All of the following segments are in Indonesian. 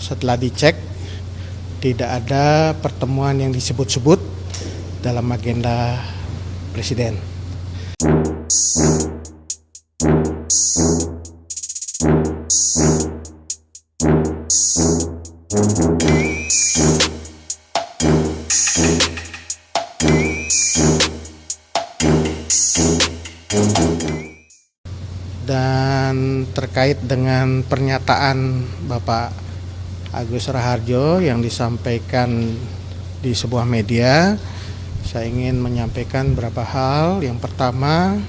Setelah dicek, tidak ada pertemuan yang disebut-sebut dalam agenda Presiden. Dan terkait dengan pernyataan Bapak Agus Raharjo yang disampaikan di sebuah media, saya ingin menyampaikan beberapa hal. Yang pertama,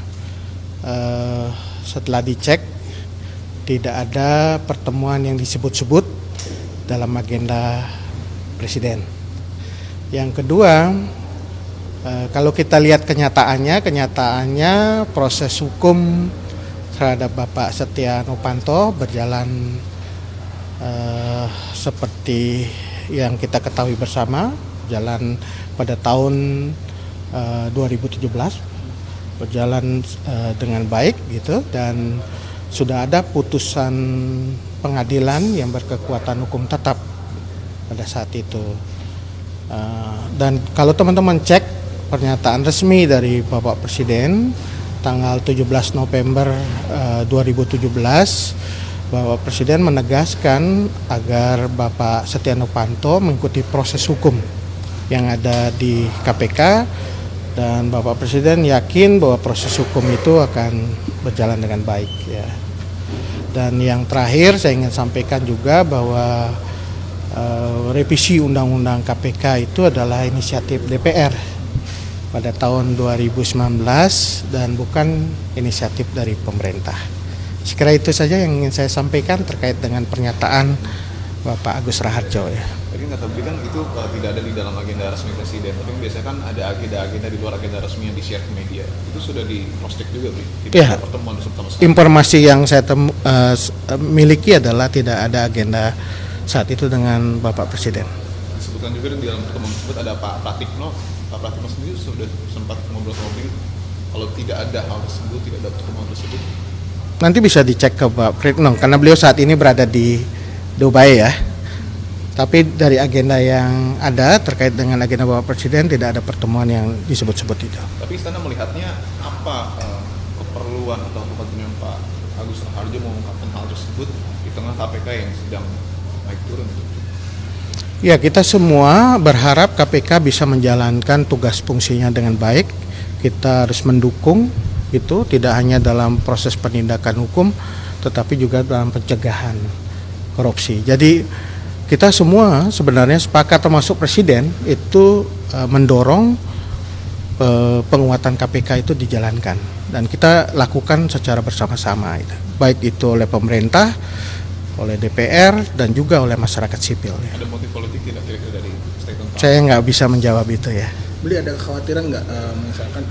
setelah dicek, tidak ada pertemuan yang disebut-sebut dalam agenda Presiden. Yang kedua, kalau kita lihat kenyataannya proses hukum terhadap Bapak Setia Novanto berjalan seperti yang kita ketahui bersama, jalan pada tahun 2017, berjalan dengan baik gitu, dan sudah ada putusan pengadilan yang berkekuatan hukum tetap pada saat itu. Dan kalau teman-teman cek pernyataan resmi dari Bapak Presiden tanggal 17 November 2017, Bapak Presiden menegaskan agar Bapak Setia Novanto mengikuti proses hukum yang ada di KPK, dan Bapak Presiden yakin bahwa proses hukum itu akan berjalan dengan baik ya. Dan yang terakhir saya ingin sampaikan juga bahwa revisi Undang-Undang KPK itu adalah inisiatif DPR pada tahun 2019 dan bukan inisiatif dari pemerintah. Sekira itu saja yang ingin saya sampaikan terkait dengan pernyataan Bapak Agus Raharjo ya. Tadi nggak tahu kan itu tidak ada di dalam agenda resmi Presiden, tapi biasanya kan ada agenda-agenda di luar agenda resmi yang di-share ke media. Itu sudah di cross check juga, Tidak ya, ada pertemuan sama sekali. Informasi yang saya miliki adalah tidak ada agenda saat itu dengan Bapak Presiden. Disebutkan juga di dalam pertemuan tersebut ada Pak Pratikno. Pak Pratikno sendiri sudah sempat ngobrol sama beliau. Kalau tidak ada hal tersebut, tidak ada pertemuan tersebut, nanti bisa dicek ke Pak Pratikno karena beliau saat ini berada di Dubai ya. Tapi dari agenda yang ada terkait dengan agenda Bapak Presiden tidak ada pertemuan yang disebut-sebut itu. Tapi Istana melihatnya apa keperluan atau kepentingan Pak Agus Raharjo mengungkapkan hal tersebut di tengah KPK yang sedang naik turun? Ya, kita semua berharap KPK bisa menjalankan tugas fungsinya dengan baik. Kita harus mendukung itu tidak hanya dalam proses penindakan hukum tetapi juga dalam pencegahan korupsi. Jadi kita semua sebenarnya sepakat termasuk Presiden itu mendorong penguatan KPK itu dijalankan dan kita lakukan secara bersama-sama itu. Baik itu oleh pemerintah, oleh DPR dan juga oleh masyarakat sipil. Ada motif politik tidak kira-kira dari statement Pak? Saya nggak bisa menjawab itu ya. Beli ada kekhawatiran nggak misalkan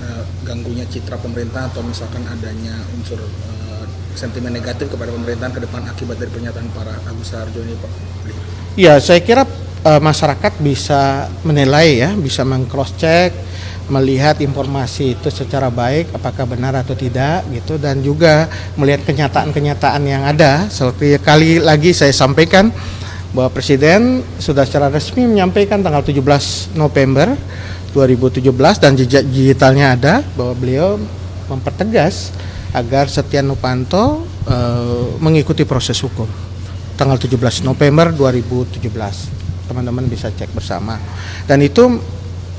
ganggunya citra pemerintah atau misalkan adanya unsur sentimen negatif kepada pemerintahan ke depan akibat dari pernyataan para Agus Raharjo ini, Pak? Ya, saya kira masyarakat bisa menilai ya, bisa meng-cross check, melihat informasi itu secara baik apakah benar atau tidak gitu, dan juga melihat kenyataan-kenyataan yang ada. Seperti kali lagi saya sampaikan bahwa Presiden sudah secara resmi menyampaikan tanggal 17 November 2017 dan jejak digitalnya ada bahwa beliau mempertegas agar Setia Novanto mengikuti proses hukum tanggal 17 November 2017. Teman-teman bisa cek bersama. Dan itu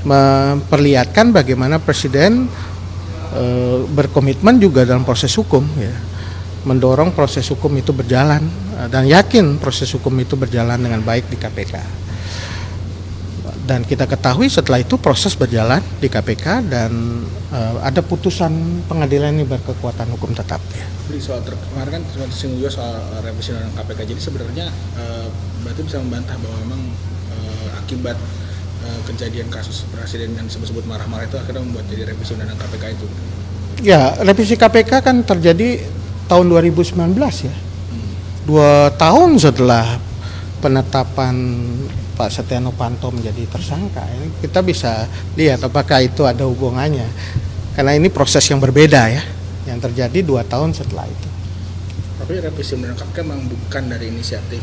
memperlihatkan bagaimana Presiden berkomitmen juga dalam proses hukum ya. Mendorong proses hukum itu berjalan dan yakin proses hukum itu berjalan dengan baik di KPK. Dan kita ketahui setelah itu proses berjalan di KPK dan ada putusan pengadilan ini berkekuatan hukum tetap ya. Beli soal kemarin kan singgung juga soal revisi undang KPK. Jadi sebenarnya berarti bisa membantah bahwa memang akibat kejadian kasus Presiden yang disebut-sebut marah-marah itu akhirnya membuat jadi revisi undang KPK itu. Ya, revisi KPK kan terjadi tahun 2019 ya. 2 tahun setelah penetapan Pak Setia Novanto menjadi tersangka. Ini kita bisa lihat apakah itu ada hubungannya. Karena ini proses yang berbeda ya, yang terjadi 2 tahun setelah itu. Tapi revisi undang-undang KPK memang bukan dari inisiatif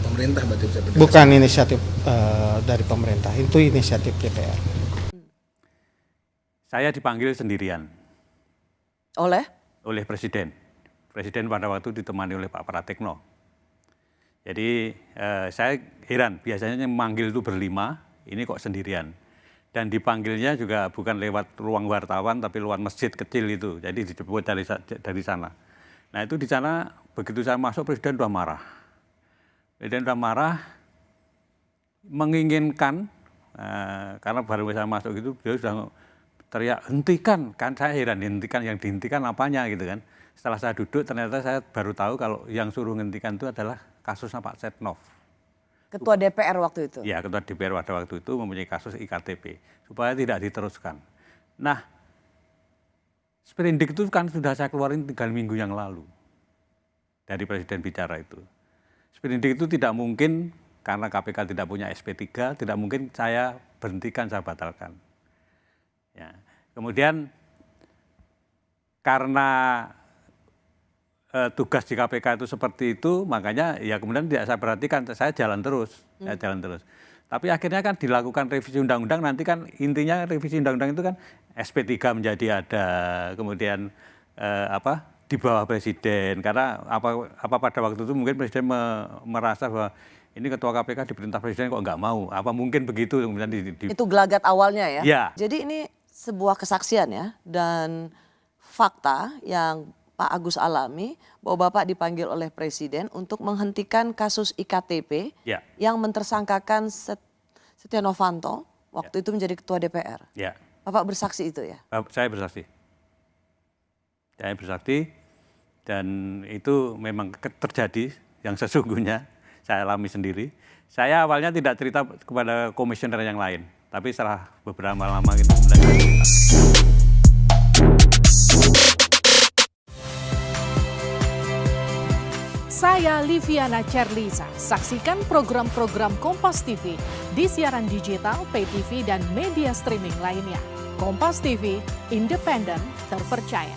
pemerintah berarti bisa berdasarkan. Bukan inisiatif dari pemerintah, itu inisiatif DPR. Saya dipanggil sendirian oleh Presiden. Presiden pada waktu ditemani oleh Pak Pratikno. Jadi saya heran, biasanya yang memanggil itu berlima, ini kok sendirian. Dan dipanggilnya juga bukan lewat ruang wartawan, tapi lewat masjid kecil itu. Jadi dijemput dari sana. Nah itu di sana, begitu saya masuk, Presiden sudah marah. Presiden sudah marah, menginginkan, karena baru saya masuk itu, beliau sudah teriak, hentikan. Kan saya heran, hentikan, yang dihentikan apanya gitu kan. Setelah saya duduk, ternyata saya baru tahu kalau yang suruh hentikan itu adalah kasusnya Pak Setnov. Ketua DPR waktu itu? Ya, Ketua DPR pada waktu itu mempunyai kasus IKTP, supaya tidak diteruskan. Nah, sprindik itu kan sudah saya keluarin 3 minggu yang lalu, dari Presiden bicara itu. Sprindik itu tidak mungkin, karena KPK tidak punya SP3, tidak mungkin saya berhentikan, saya batalkan. Ya. Kemudian, karena tugas di KPK itu seperti itu, makanya ya kemudian tidak saya perhatikan, saya jalan terus, Tapi akhirnya kan dilakukan revisi undang-undang, nanti kan intinya revisi undang-undang itu kan SP3 menjadi ada, kemudian di bawah Presiden, karena apa pada waktu itu mungkin Presiden merasa bahwa ini Ketua KPK diperintah Presiden kok nggak mau, apa mungkin begitu kemudian Itu gelagat awalnya ya? Ya. Jadi ini sebuah kesaksian ya, dan fakta yang Pak Agus alami bahwa Bapak dipanggil oleh Presiden untuk menghentikan kasus IKTP yang mentersangkakan Setia Novanto waktu itu menjadi Ketua DPR. Ya. Bapak bersaksi itu ya? Saya bersaksi. Saya bersaksi dan itu memang terjadi yang sesungguhnya saya alami sendiri. Saya awalnya tidak cerita kepada komisioner yang lain, tapi setelah beberapa lama itu kemudian saya cerita. Saya Liviana Cerlisa. Saksikan program-program Kompas TV di siaran digital, pay TV, dan media streaming lainnya. Kompas TV, independen, terpercaya.